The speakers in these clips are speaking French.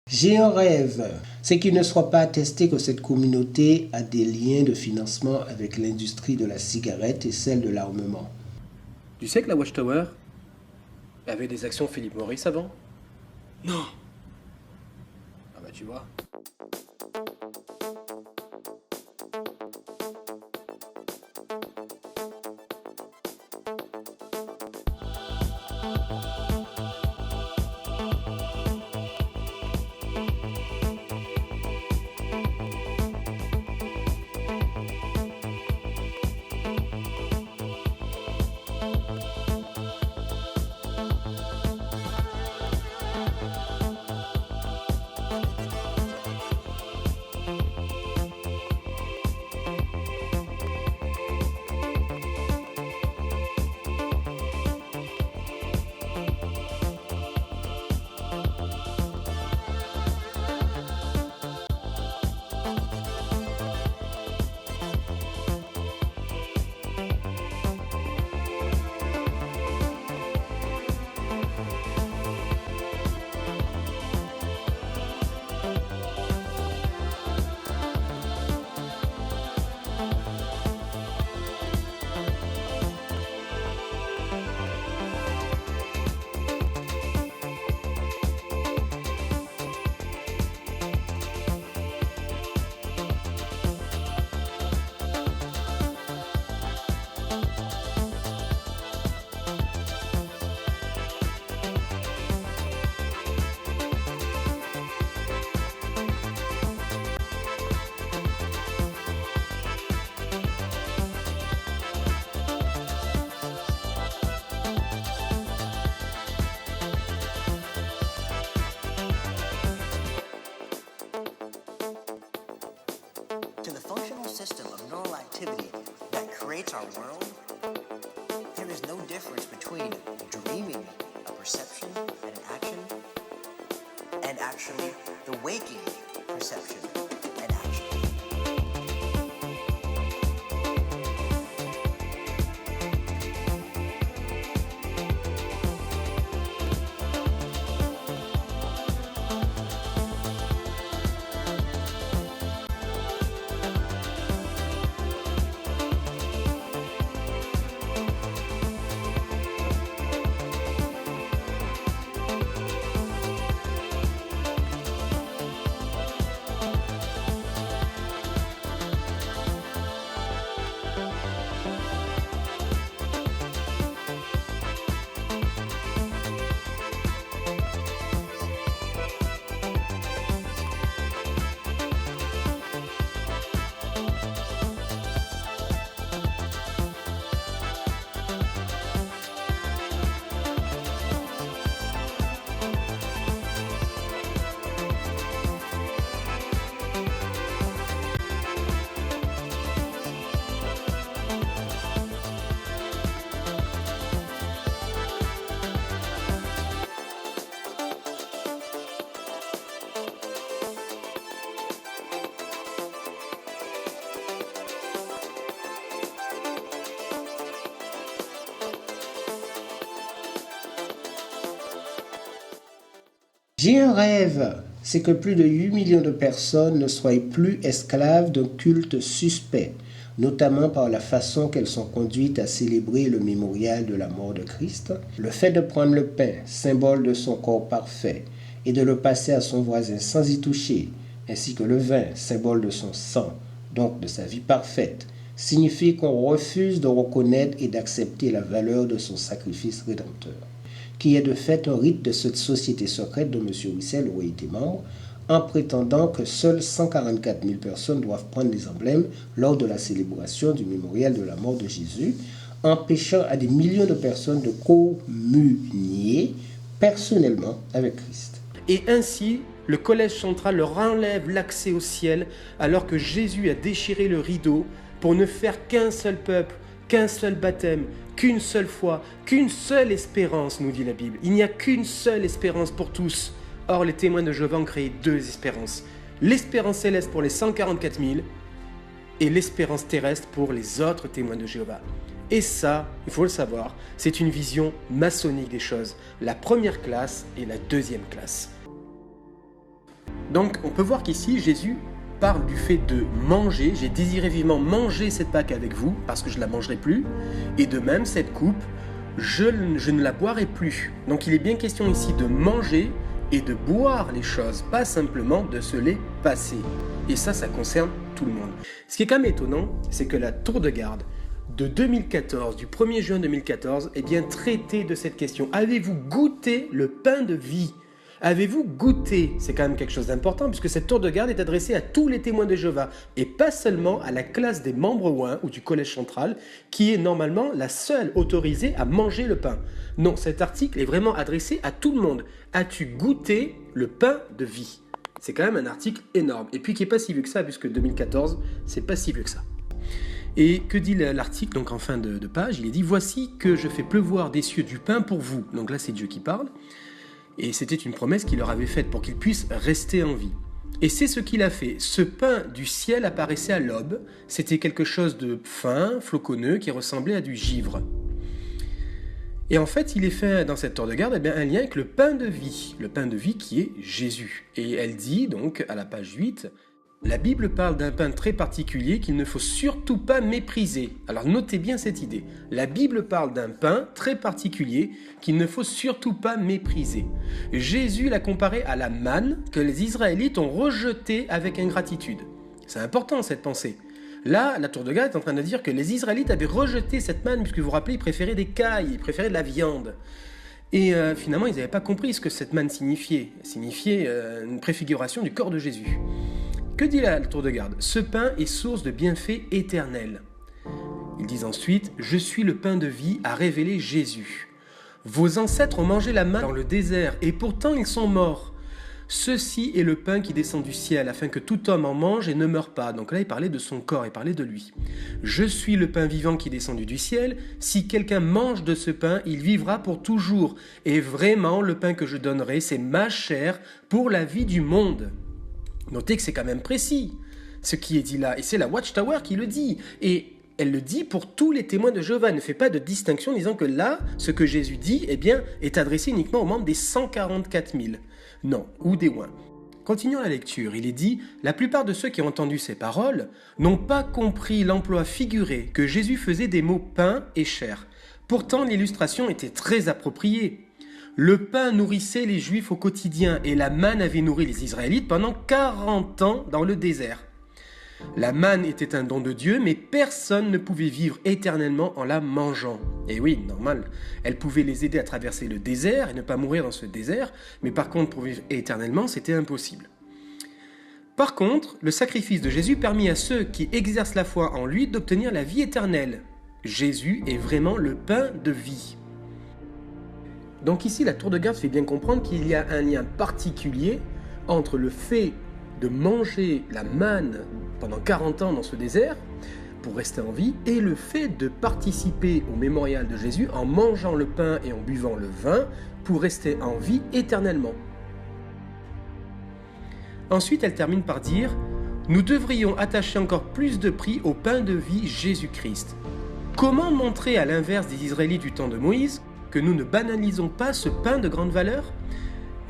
J'ai un rêve, c'est qu'il ne soit pas attesté que cette communauté a des liens de financement avec l'industrie de la cigarette et celle de l'armement. Tu sais que la Watchtower avait des actions Philip Morris avant? Non. Ah bah tu vois. To the functional system of neural activity that creates our world, there is no difference between dreaming a perception and an action, and actually the waking perception and action. J'ai un rêve, c'est que plus de 8 millions de personnes ne soient plus esclaves d'un culte suspect, notamment par la façon qu'elles sont conduites à célébrer le mémorial de la mort de Christ. Le fait de prendre le pain, symbole de son corps parfait, et de le passer à son voisin sans y toucher, ainsi que le vin, symbole de son sang, donc de sa vie parfaite, signifie qu'on refuse de reconnaître et d'accepter la valeur de son sacrifice rédempteur, qui est de fait un rite de cette société secrète dont M. Wissel aurait été membre, en prétendant que seules 144 000 personnes doivent prendre les emblèmes lors de la célébration du mémorial de la mort de Jésus, empêchant à des millions de personnes de communier personnellement avec Christ. Et ainsi, le collège central leur enlève l'accès au ciel alors que Jésus a déchiré le rideau pour ne faire qu'un seul peuple, qu'un seul baptême, qu'une seule foi, qu'une seule espérance, nous dit la Bible. Il n'y a qu'une seule espérance pour tous. Or, les témoins de Jéhovah ont créé deux espérances. L'espérance céleste pour les 144 000 et l'espérance terrestre pour les autres témoins de Jéhovah. Et ça, il faut le savoir, c'est une vision maçonnique des choses. La première classe et la deuxième classe. Donc on peut voir qu'ici Jésus parle du fait de manger. J'ai désiré vivement manger cette Pâque avec vous parce que je ne la mangerai plus. Et de même cette coupe, je ne la boirai plus. Donc il est bien question ici de manger et de boire les choses, pas simplement de se les passer. Et ça concerne tout le monde. Ce qui est quand même étonnant, c'est que la tour de garde de 2014, du 1er juin 2014, est bien traitée de cette question. Avez-vous goûté le pain de vie ? Avez-vous goûté ? C'est quand même quelque chose d'important puisque cette tour de garde est adressée à tous les témoins de Jéhovah et pas seulement à la classe des membres OIN ou du collège central qui est normalement la seule autorisée à manger le pain. Non, cet article est vraiment adressé à tout le monde. As-tu goûté le pain de vie ? C'est quand même un article énorme et puis qui n'est pas si vieux que ça puisque 2014, c'est pas si vieux que ça. Et que dit l'article, donc en fin de page ? Il est dit « Voici que je fais pleuvoir des cieux du pain pour vous ». Donc là, c'est Dieu qui parle. Et c'était une promesse qu'il leur avait faite pour qu'ils puissent rester en vie. Et c'est ce qu'il a fait. Ce pain du ciel apparaissait à l'aube. C'était quelque chose de fin, floconneux, qui ressemblait à du givre. Et en fait, il est fait dans cette tour de garde un lien avec le pain de vie. Le pain de vie qui est Jésus. Et elle dit donc à la page 8... La Bible parle d'un pain très particulier qu'il ne faut surtout pas mépriser. Alors notez bien cette idée. La Bible parle d'un pain très particulier qu'il ne faut surtout pas mépriser. Jésus l'a comparé à la manne que les Israélites ont rejetée avec ingratitude. C'est important cette pensée. Là, la tour de garde est en train de dire que les Israélites avaient rejeté cette manne puisque vous vous rappelez, ils préféraient des cailles, ils préféraient de la viande. Et finalement, ils n'avaient pas compris ce que cette manne signifiait. Elle signifiait une préfiguration du corps de Jésus. Que dit la tour de garde ? Ce pain est source de bienfaits éternels. Ils disent ensuite « Je suis le pain de vie » a révélé Jésus. Vos ancêtres ont mangé la manne dans le désert et pourtant ils sont morts. Ceci est le pain qui descend du ciel afin que tout homme en mange et ne meure pas. Donc là il parlait de son corps, il parlait de lui. Je suis le pain vivant qui est descendu du ciel. Si quelqu'un mange de ce pain, il vivra pour toujours. Et vraiment le pain que je donnerai, c'est ma chair pour la vie du monde. Notez que c'est quand même précis, ce qui est dit là. Et c'est la Watchtower qui le dit. Et elle le dit pour tous les témoins de Jéhovah. Elle ne fait pas de distinction en disant que là, ce que Jésus dit, est adressé uniquement aux membres des 144 000. Non, ou des oins. Continuons la lecture. Il est dit « La plupart de ceux qui ont entendu ces paroles n'ont pas compris l'emploi figuré que Jésus faisait des mots pain et chair. Pourtant, l'illustration était très appropriée. Le pain nourrissait les Juifs au quotidien et la manne avait nourri les Israélites pendant 40 ans dans le désert. La manne était un don de Dieu, mais personne ne pouvait vivre éternellement en la mangeant. Et oui, normal, elle pouvait les aider à traverser le désert et ne pas mourir dans ce désert, mais par contre, pour vivre éternellement, c'était impossible. Par contre, le sacrifice de Jésus permit à ceux qui exercent la foi en lui d'obtenir la vie éternelle. Jésus est vraiment le pain de vie. Donc ici, la tour de garde fait bien comprendre qu'il y a un lien particulier entre le fait de manger la manne pendant 40 ans dans ce désert pour rester en vie et le fait de participer au mémorial de Jésus en mangeant le pain et en buvant le vin pour rester en vie éternellement. Ensuite, elle termine par dire « Nous devrions attacher encore plus de prix au pain de vie Jésus-Christ. » Comment montrer à l'inverse des Israélites du temps de Moïse que nous ne banalisons pas ce pain de grande valeur ?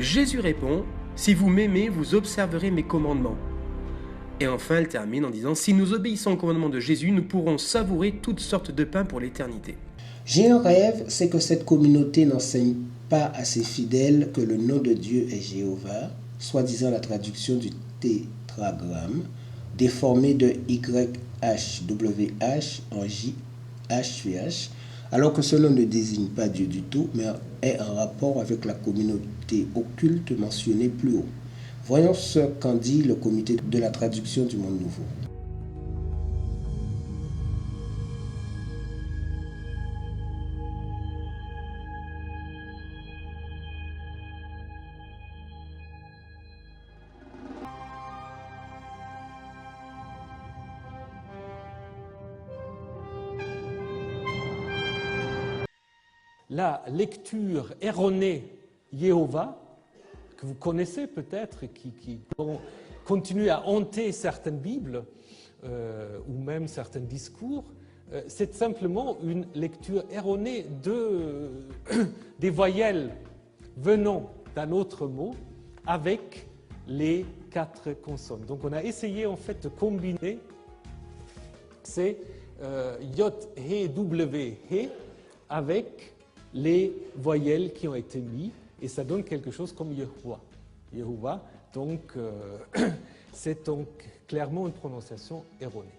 Jésus répond « Si vous m'aimez, vous observerez mes commandements. » Et enfin, elle termine en disant « Si nous obéissons aux commandements de Jésus, nous pourrons savourer toutes sortes de pains pour l'éternité. » J'ai un rêve, c'est que cette communauté n'enseigne pas à ses fidèles que le nom de Dieu est Jéhovah, soi-disant la traduction du tétragramme, déformé de YHWH en JHVH, alors que ce nom ne désigne pas Dieu du tout, mais est en rapport avec la communauté occulte mentionnée plus haut. Voyons ce qu'en dit le comité de la traduction du Monde Nouveau. La lecture erronée Jéhovah, que vous connaissez peut-être, qui vont continuer à hanter certaines Bibles ou même certains discours, c'est simplement une lecture erronée des voyelles venant d'un autre mot avec les 4 consonnes. Donc on a essayé en fait de combiner ces J, He, W, He avec les voyelles qui ont été mises et ça donne quelque chose comme Yehovah. Yehovah, donc c'est donc clairement une prononciation erronée.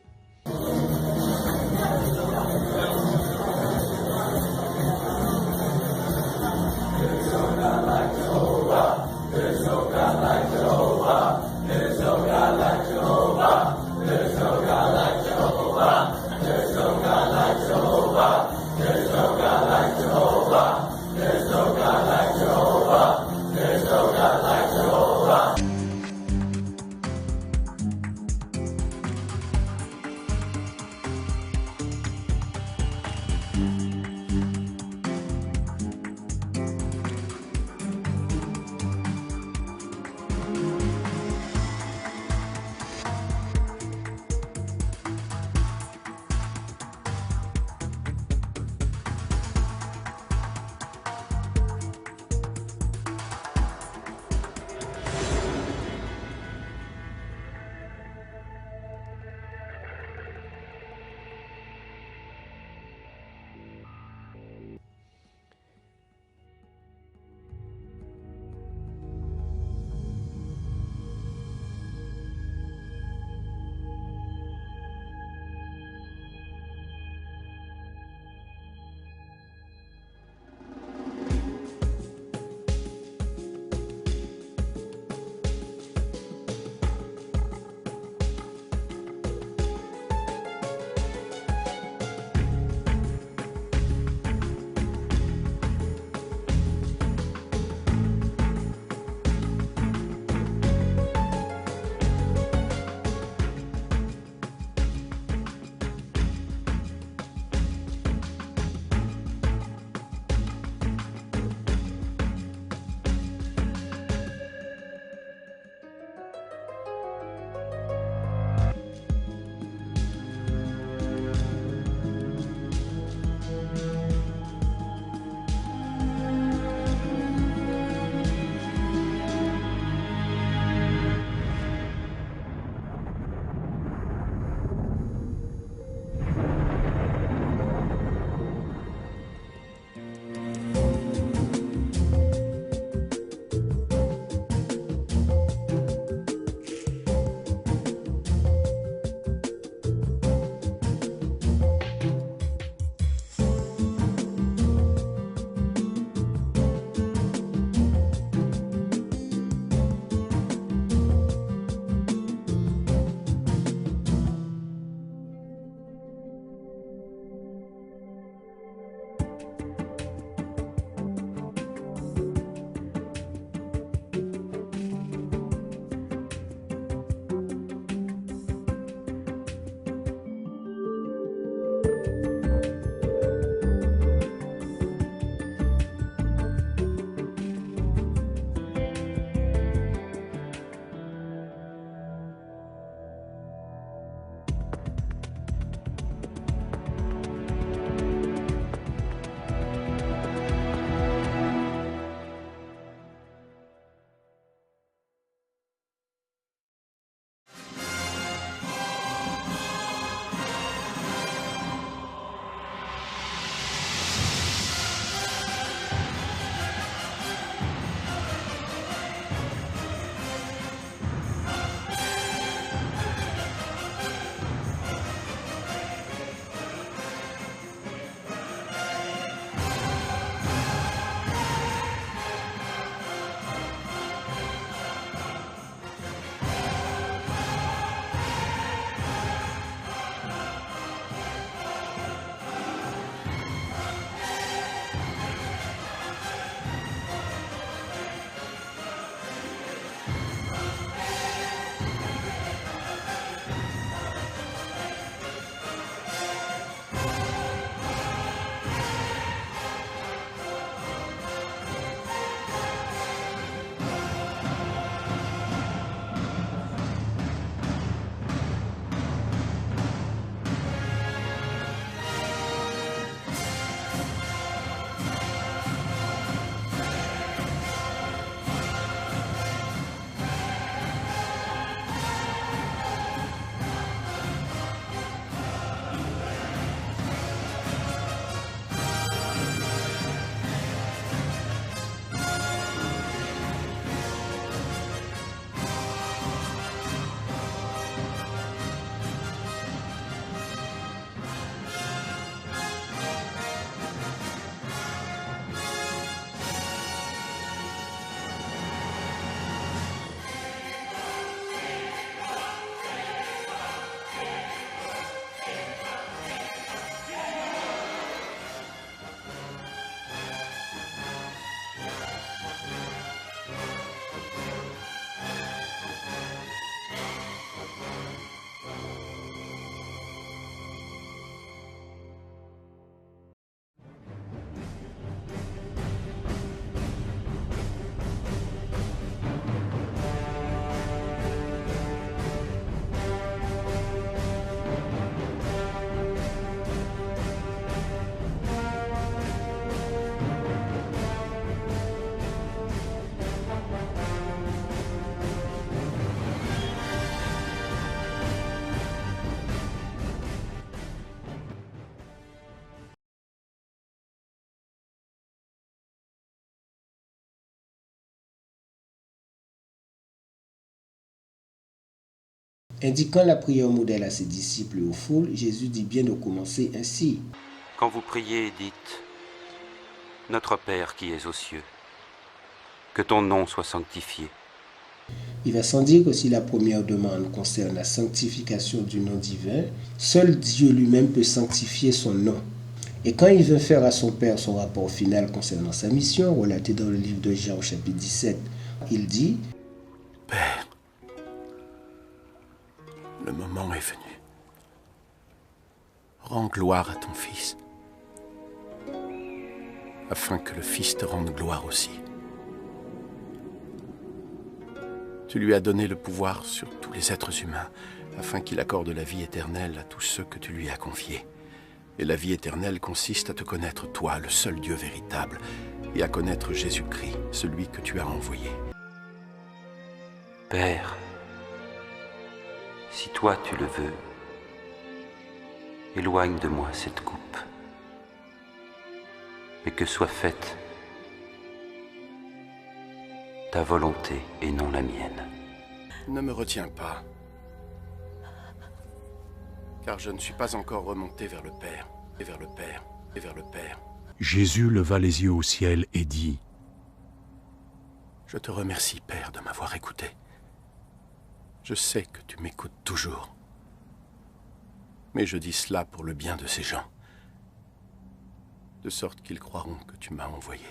Indiquant la prière modèle à ses disciples et aux foules, Jésus dit bien de commencer ainsi. Quand vous priez, dites « Notre Père qui es aux cieux, que ton nom soit sanctifié. » Il va sans dire que si la première demande concerne la sanctification du nom divin, seul Dieu lui-même peut sanctifier son nom. Et quand il veut faire à son Père son rapport final concernant sa mission, relaté dans le livre de Jean au chapitre 17, il dit « Père, le moment est venu. Rends gloire à ton Fils, afin que le Fils te rende gloire aussi. Tu lui as donné le pouvoir sur tous les êtres humains, afin qu'il accorde la vie éternelle à tous ceux que tu lui as confiés. Et la vie éternelle consiste à te connaître, toi, le seul Dieu véritable, et à connaître Jésus-Christ, celui que tu as envoyé. Père, si toi tu le veux, éloigne de moi cette coupe, mais que soit faite ta volonté et non la mienne. Ne me retiens pas, car je ne suis pas encore remonté vers le Père, et vers le Père, et vers le Père. Jésus leva les yeux au ciel et dit : Je te remercie, Père, de m'avoir écouté. Je sais que tu m'écoutes toujours. Mais je dis cela pour le bien de ces gens, de sorte qu'ils croiront que tu m'as envoyé.